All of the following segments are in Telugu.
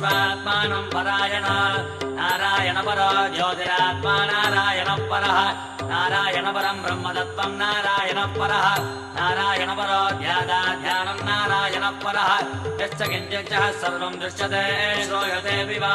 విశ్వాత్మానం పరాయణ నారాయణ పరో జ్యోతిరాత్మా నారాయణ పరః నారాయణ పరం బ్రహ్మతత్వం నారాయణ పరః నారాయణ పరో ధ్యానం నారాయణ పరః యచ్చ కించిచ్చ సర్వం దృశ్యతే శ్రూయతే వివా.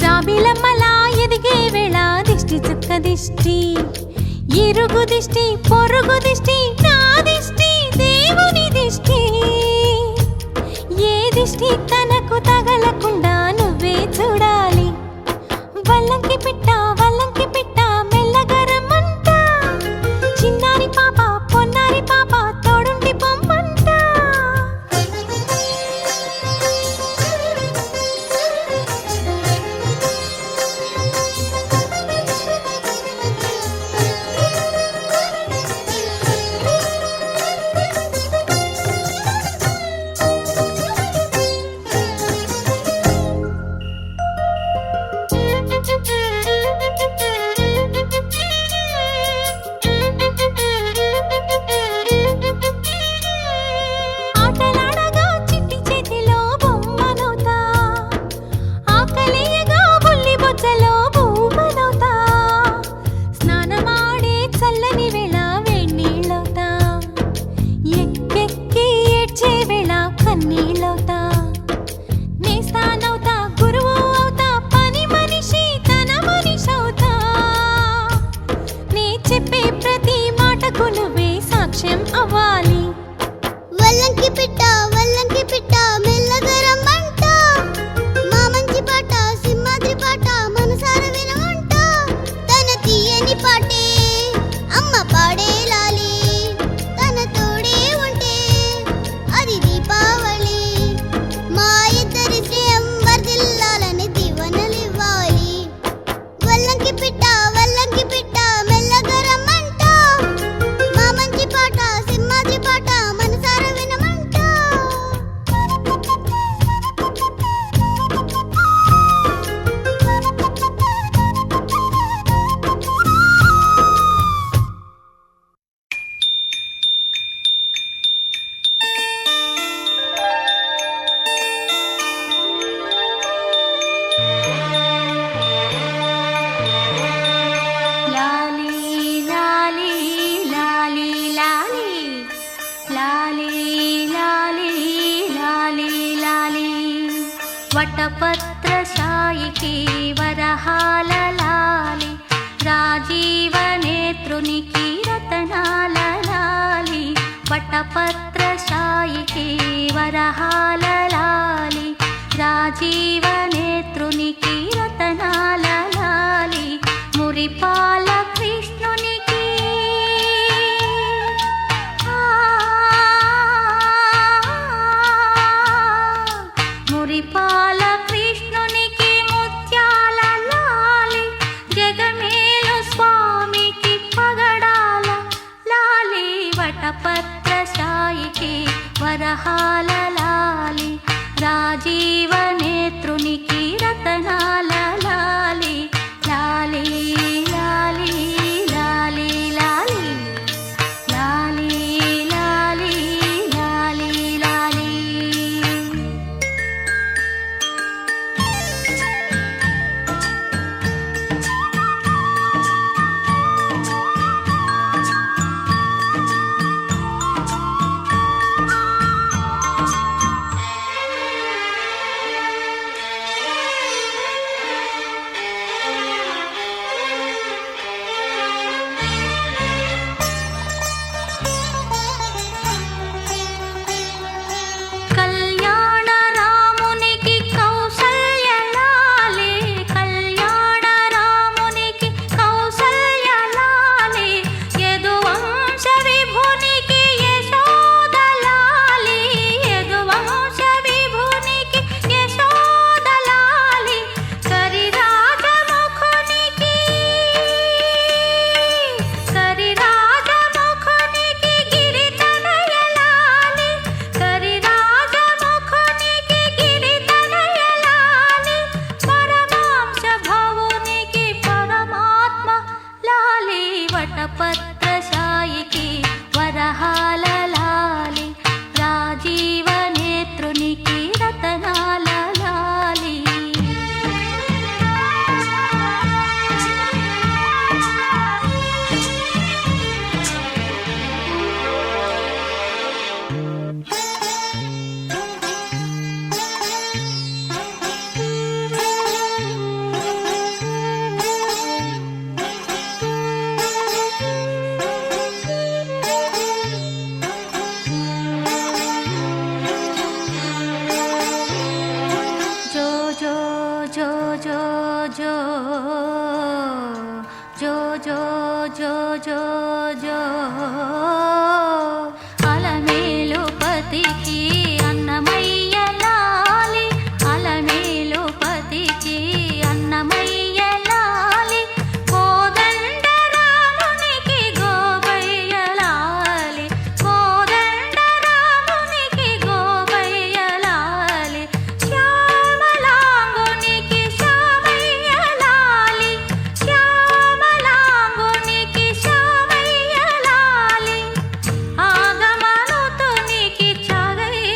జాబిలమ్మలా ఎదిగే వేళ దిష్టి చుక్క దిష్టి ఇరుగు దిష్టి పొరుగు దిష్టి నా దిష్టి దేవుని దిష్టి ఏ దిష్టి తనకు తగలకుండా నువ్వే చూడాలి వల్లంకి పిట్ట మెల్లగా రమ్మంట చిన్నారి పాప పొన్నారి పాప తోడుండి పొమ్మంట కన్నీళ్ళవుతా నేస్తానవుతా గురువు అవుతా పని మనిషి తన మనిషి అవుతా నీ చెప్పే ప్రతి మాటకు నువ్వే సాక్ష్యం అవ్వాలి వల్లంకి పిట్ట మెల్లగా రమ్మంట మా మంచి పాట సింహాద్రి పాట మనసార వినమంట తన తీయని పాటే అమ్మ పాడే లాలి తన తోడే ఉంటే అది దీపావళి మా ఇద్దరి శ్రేయం వర్ధిల్లాలని దీవెనలివ్వాలి వల్లంకి పిట్ట మెల్లగా రమ్మంట మా మంచి పాట సింహాద్రి పాట మనసార వినమంట లాలి లాలి లాలి లాలి లాలి లాలి లాలి లాలి వటపత్ర సాయికి వరహాల లాలి రాజీవ నేత్రునికి రతనాల లాలి వటపత్ర సాయికి వరహాల లాలి రాజీవ నేత్రునికి రతనాల లాలి మురిపాల కృష్ణునికి మురిపాల కృష్ణునికి ముత్యాల లాలి జగమేలు స్వామికి పగడాల లాలి వటపత్ర సాయికి వరహాల లాలి రాజీవ నేత్రునికి రతనాల లాలి లాలి లాలి లాలి లాలి లాలి లాలి లాలి లాలి కళ్యాణ రామునికి కౌసల్య లాలి కళ్యాణ రామునికి కౌసల్య లాలి యదువంశ విభునికి యశోద లాలి యదువంశ విభునికి యశోద లాలి కరిరాజముఖునికి గిరితనయ లాలి కరిరాజముఖునికి గిరితనయ లాలి పరమాంశ భవునికి పరమాత్మ లాలి వటపత్ర సాయికి వరహాల లాలి రాజీవ నేత్రునికి రతనాల లాలి జో జో జో జో జో జో జో జో జో జో అలమేలు పతికి అన్నమయ్య లాలి అలమేలు పతికి అన్నమయ్య లాలి కోదండ రామునికి గోబయ్య లాలి కోదండ రామునికి గోబయ్య లాలి శ్యామలాంగునికి శ్యామయ్య లాలి శ్యామలాంగునికి శ్యామయ్య లాలి ఆగమనుతునికి చాగయ్య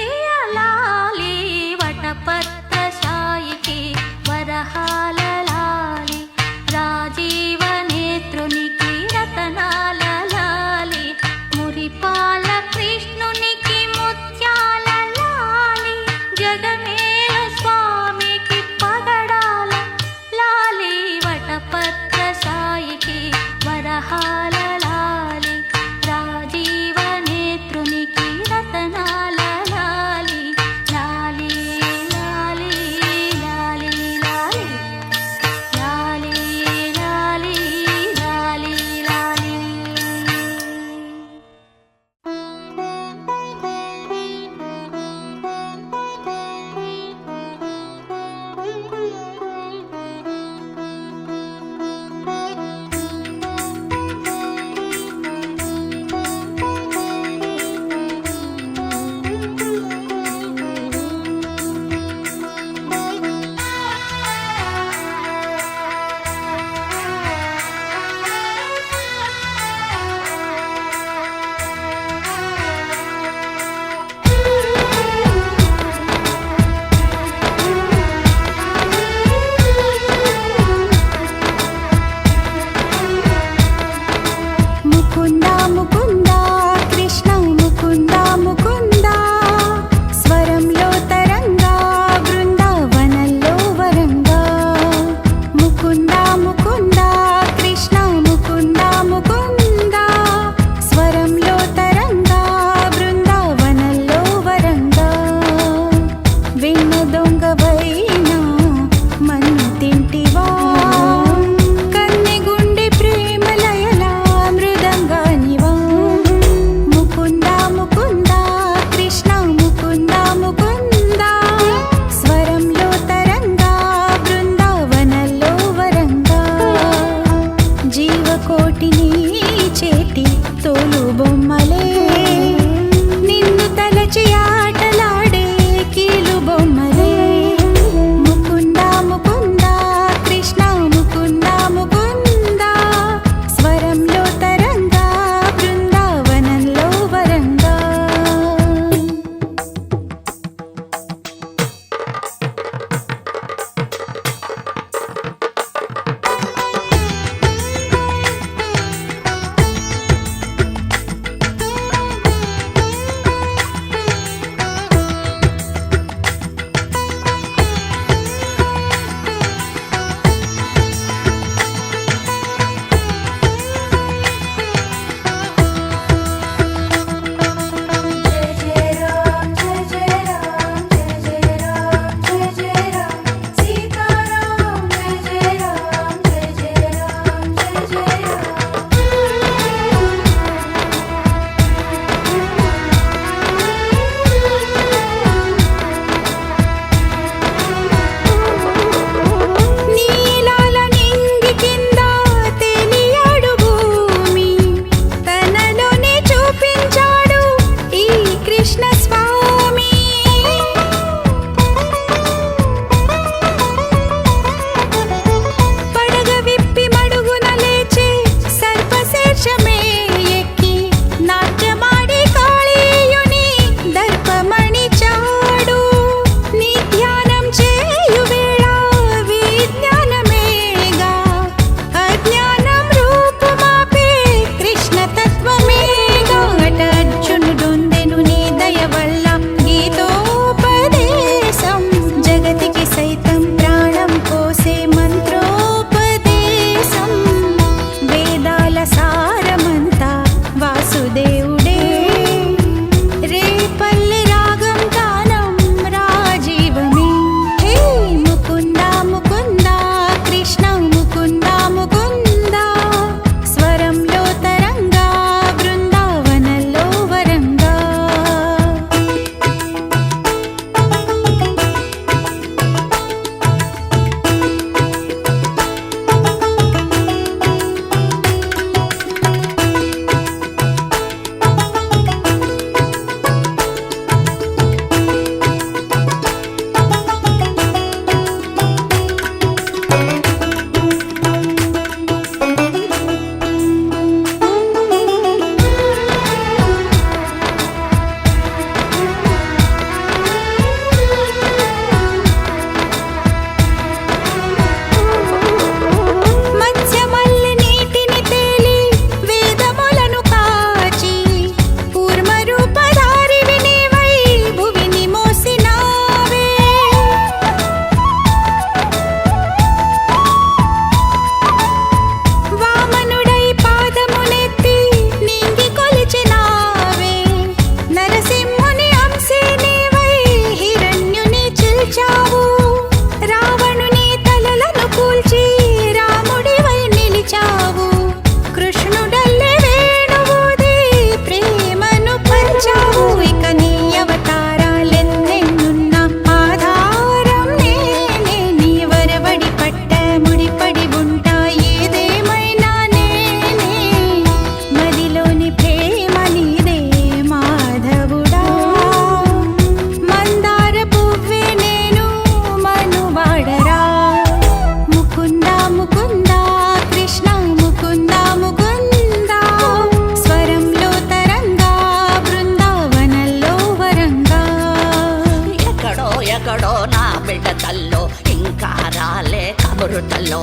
ఉడుతలో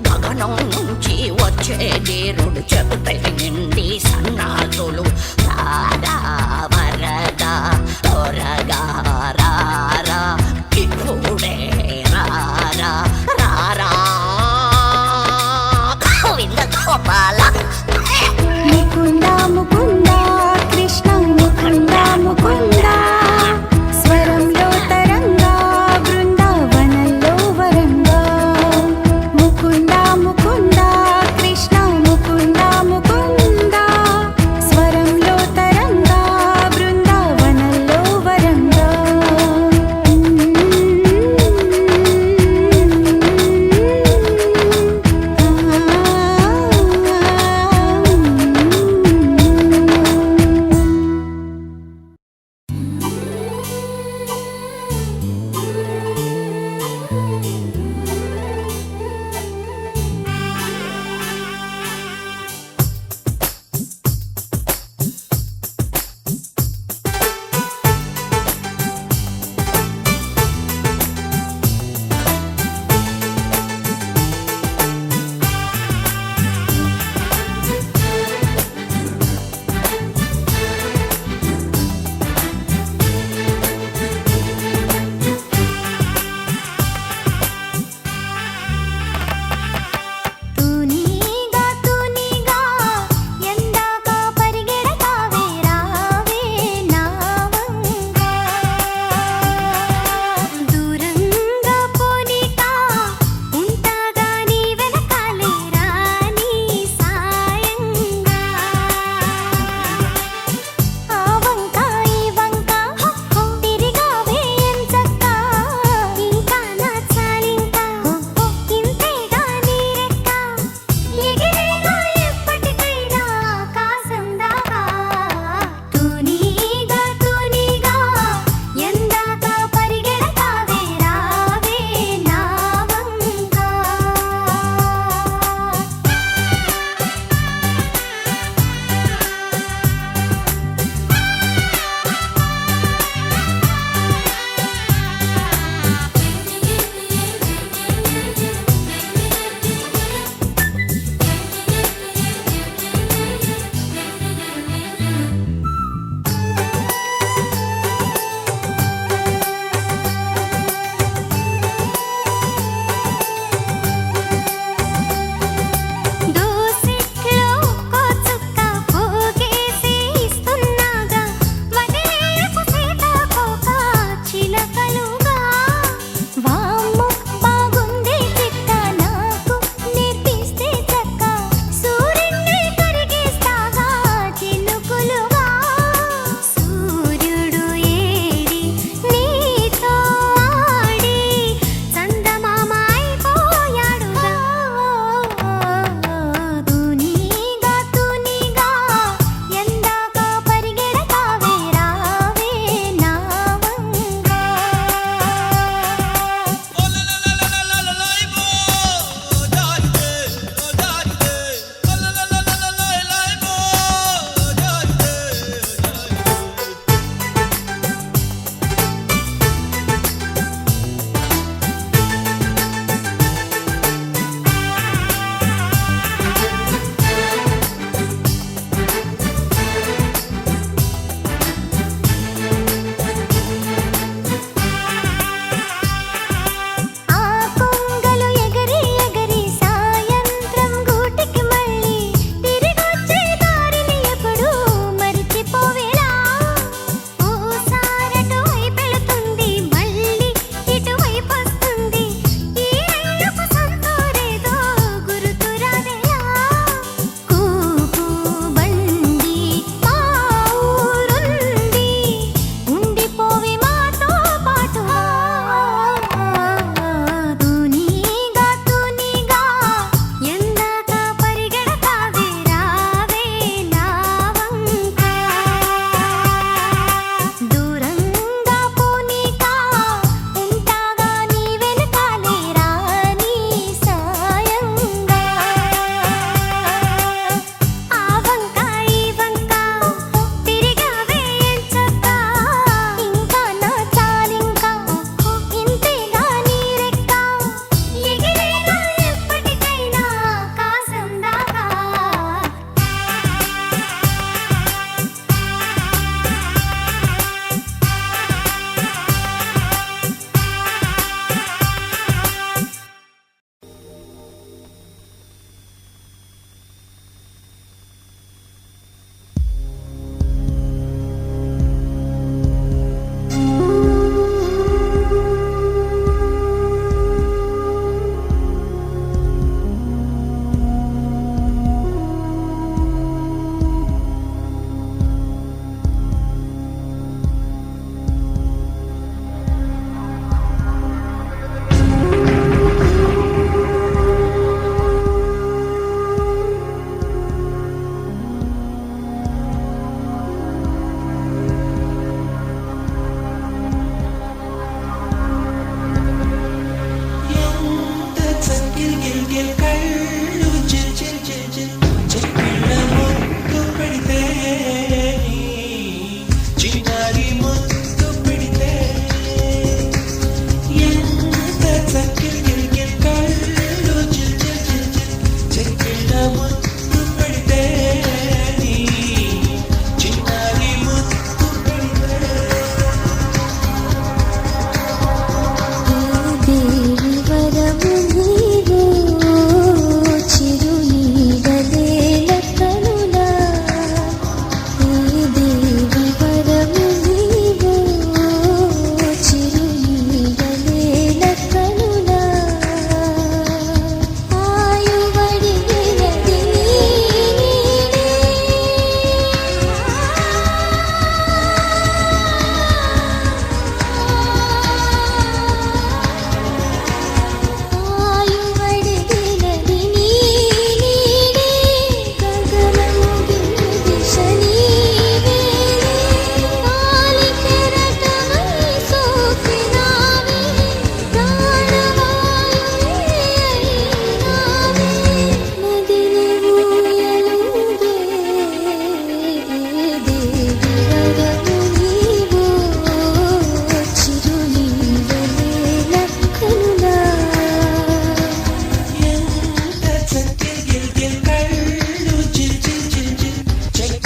గగనం నుంచి వచ్చే నీరుడు చెబుతే నిండి సన్నాసులు రారా వరదా త్వరగా రారా ఇప్పుడే రారా రారా గోవింద గోపాల ముకుంద ముకుంద కృష్ణ ముకుంద ముకుంద స్వరంలో తరంగా బృందావనంలో వరంగా ముకుంద ముకుంద కృష్ణ ముకుంద ముకుంద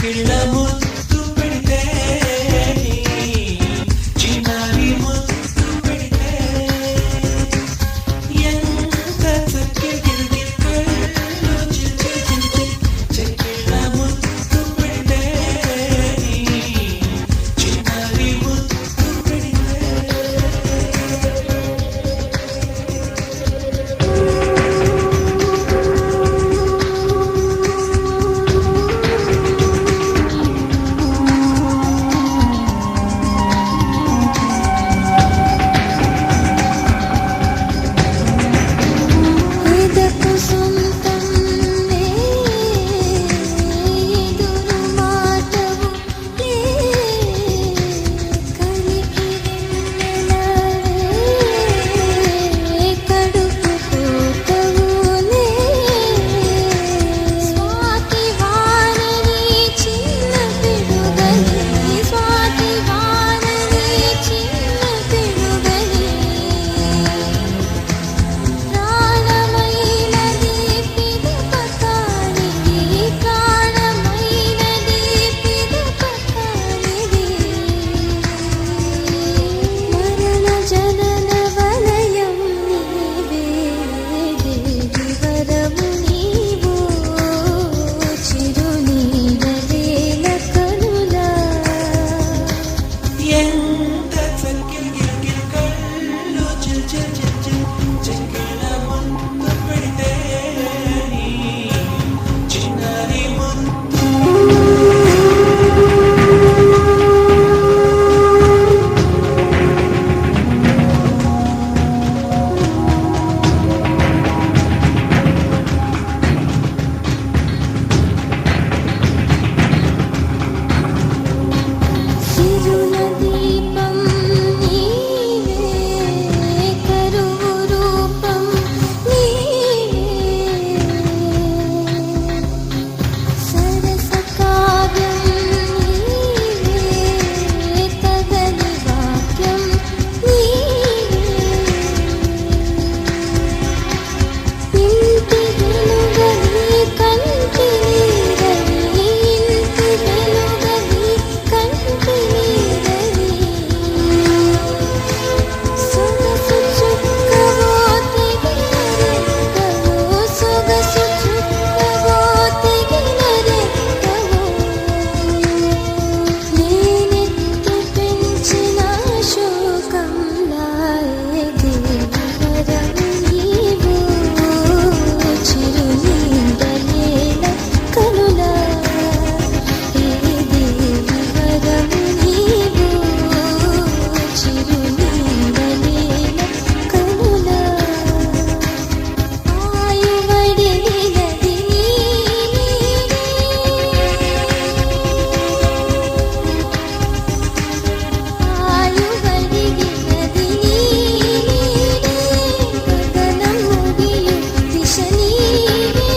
చెక్కిళ్ళ ముద్దు పెడితే చిన్నారి ముద్దు పెడితే ఎంత చక్కగిల్ది కళ్ళు చిల్చి చెక్కిళ్ళ ముద్దు పెడితే చిన్నారి ముద్దు పెడితే ఎదకు సొంతం ఎదురు మాటవు కలికి వెన్నెలవే కడుపు పూతవు స్వాతి వానని చిన్న పిడుగని స్వాతి వానని చిన్న పిడుగని ప్రాణమైనది పిదపకానిది ప్రాణమైనది పిదపకానిది మరణ జనన వలయం నీవే దేవి వరము నీవు చిరునీడలేల కనులా ఎంత చక్కగిల్ది కళ్ళు చిల్చి చెక్కిళ్ళ ముద్దు పెడితే చిన్నారి ముద్దు సిరుల దీపం నీవే కరువు రూపం నీవే సరస కావ్యం నీవే తగని వాక్యం నీవే ఇంటి వెలుగని కంటి నీరని ఇంటి వెలుగని కంటి నీరని సొగసు చుక్కవో తెగిన రెక్కవో సొగసు చుక్కవో తెగిన రెక్కవో నేనెత్తి పెంచిన శోకంలా దేవి వరము నీవు చిరునీడలేల కనులా దేవి వరము నీవు చిరునీడలేల కనులా ఆయువడిగినది ఆయువడిగినది గగనం ముగియు దిశ నీవే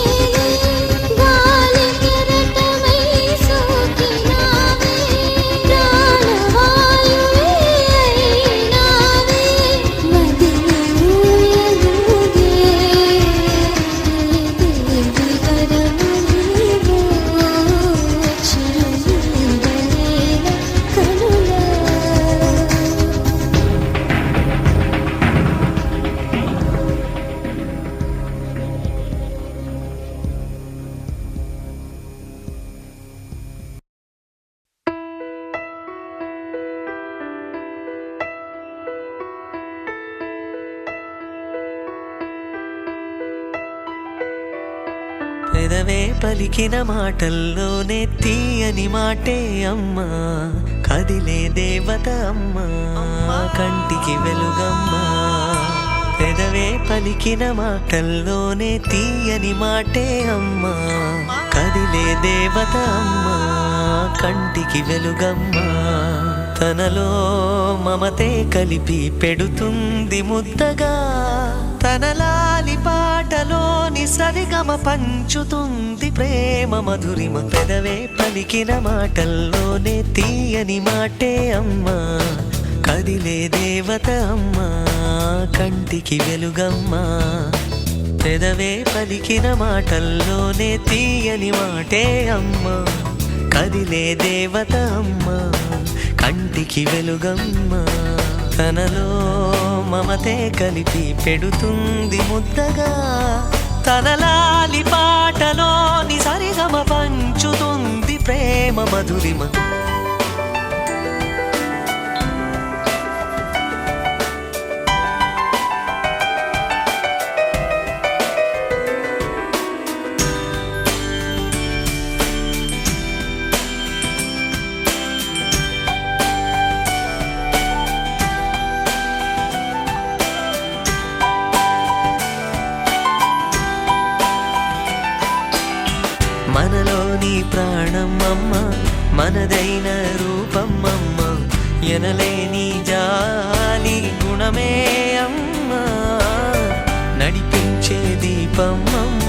గాలి కెరటమై సోకినావే ప్రాణవాయువే అయినావే మదిని ఊయలుగే దేవి వరము నీవు చిరునీడలేల కనులా పెదవే పలికిన మాటల్లోనే తీయని మాటే అమ్మా కదిలే దేవత అమ్మా కంటికి వెలుగమ్మా పెదవే పలికిన మాటల్లోనే తీయని మాటే అమ్మా కదిలే దేవత అమ్మా కంటికి వెలుగమ్మా తనలో మమతే కలిపి పెడుతుంది ముద్దగా తన లాలి పాటలోని సరిగమ పంచుతుంది ప్రేమ మధురిమ పెదవే పలికిన మాటల్లోనే తీయని మాటే అమ్మా కదిలే దేవత అమ్మా కంటికి వెలుగమ్మా పెదవే పలికిన మాటల్లోనే తీయని మాటే అమ్మా కదిలే దేవత అమ్మ కంటికి వెలుగమ్మ తనలో మమతే కలిపి పెడుతుంది ముద్దగా తన లాలి పాటలోని సరిగమ పంచుతుంది ప్రేమ మధురిమ మనలోని ప్రాణం అమ్మ మనదైన రూపం అమ్మ ఎనలేని జాలి గుణమే అమ్మ నడిపించే దీపం అమ్మ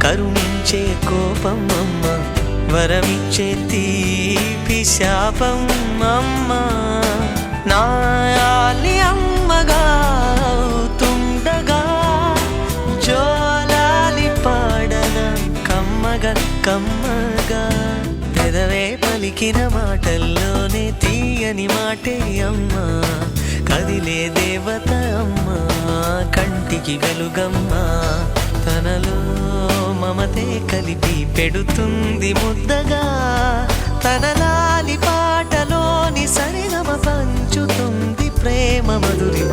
కరుణించే కోపం అమ్మ వరమిచ్చే తీపి శాపం అమ్మ నాయాలి అమ్మగా అవుతుండగా జోలాలి పాడన కమ్మగా కమ్మగా పెదవే పలికిన మాటల్లోనే తీయని మాటే అమ్మ కదిలే దేవత అమ్మ కంటికి వెలుగమ్మ తనలో మమతే కలిపి పెడుతుంది ముద్దగా తన లాలి పాటలోని సరిగమ పంచుతుంది ప్రేమ మధురిమ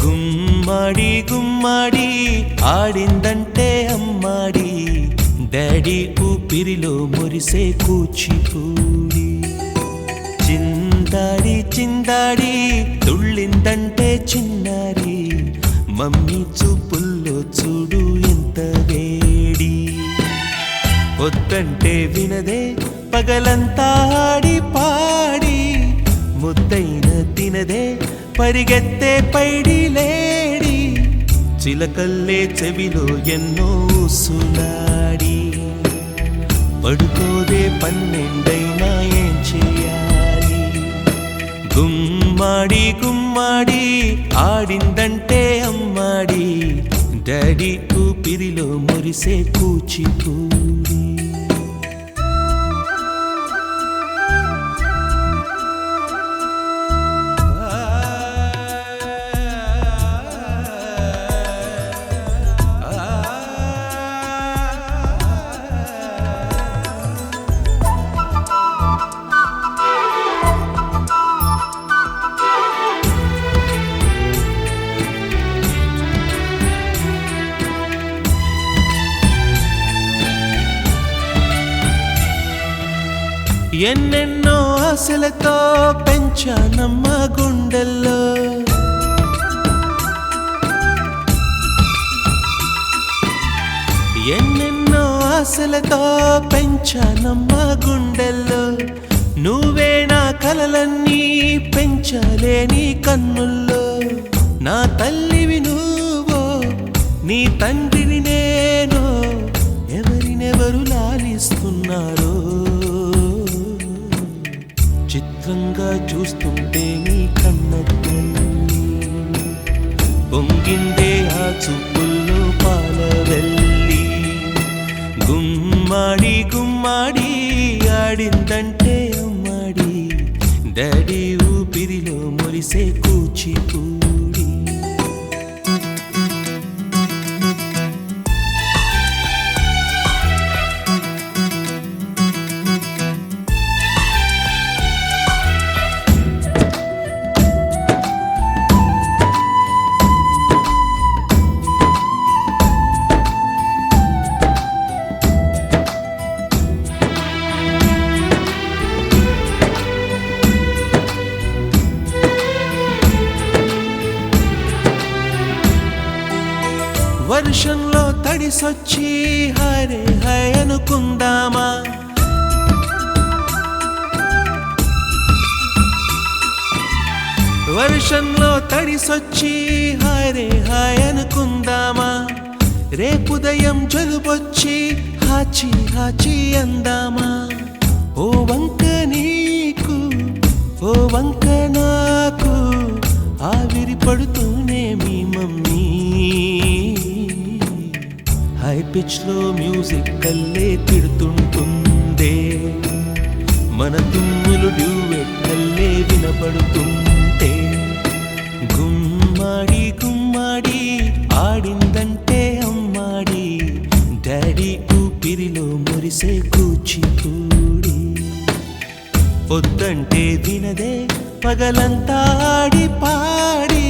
గుమ్మడి గుమ్మడి ఆడిందంటే అమ్మాడి డాడీ ఊపిరిలో మురిసే కూచిపూడి చిందాడి చిందాడి తుళ్ళిందంటే చిన్నారి మమ్మీ చూపుల్లో చూడు ఎంత వేడి వద్దంటే వినదే పగలంతా ఆడి పాడి ముద్దైన తినదే పరిగెత్తే పైడి లేడి చిలకల్లే చెవిలో ఎన్నో సులాడి పడుకోదే పన్నెండైనా ఏం చేయాలి గుమ్మాడి గుమ్మాడి ఆడిందంటే అమ్మాడి డాడీ ఊపిరిలో మురిసే కూచిపూడి ఎన్నెన్నో ఆశలతో పెంచానమ్మ గుండెల్లో ఎన్నెన్నో ఆశలతో పెంచానమ్మ గుండెల్లో నువ్వే నా కలలన్నీ పెంచాలే నీ కన్నుల్లో నా తల్లివి నువ్వో నీ తండ్రిని నేను ఎవరినెవరు లాలిస్తున్నారో చిత్రంగా చూస్తుంటే నీ కన్న తల్లి పొంగిందే ఆ చూపుల్లో పాల వెళ్ళి గుమ్మాడి గుమ్మాడి ఆడిందంటే అమ్మాడి డాడీ ఊపిరిలో మురిసే కూచిపూడి వర్షంలో తడిసొచ్చి హరే హై అనుకుందామా వర్షంలో తడిసొచ్చి హరే హాయ్ అనుకుందామా రేపుదయం జలుబొచ్చి హాచి హాచి అందామా ఓ వంక నీకు ఓ వంక నాకు ఆవిరి పడుతూనే మీ మమ్మీ హై పిచ్ లో మ్యూజిక్ కల్లే తిడుతుంటుందే మన తుమ్ములు డ్యూయెట్ కల్లే వినపడుతుంటే గుమ్మాడి గుమ్మాడి ఆడిందంటే అమ్మాడి డాడీ ఊపిరిలో మురిసే కూచిపూడి పొద్దంటే వినదే పగలంతా ఆడి పాడి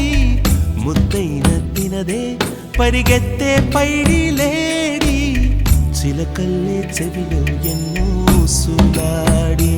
ముద్దైన తినదే పరిగెత్తే పైడి లేడి చిలకల్లే చెవిలో ఎన్నో సులాడి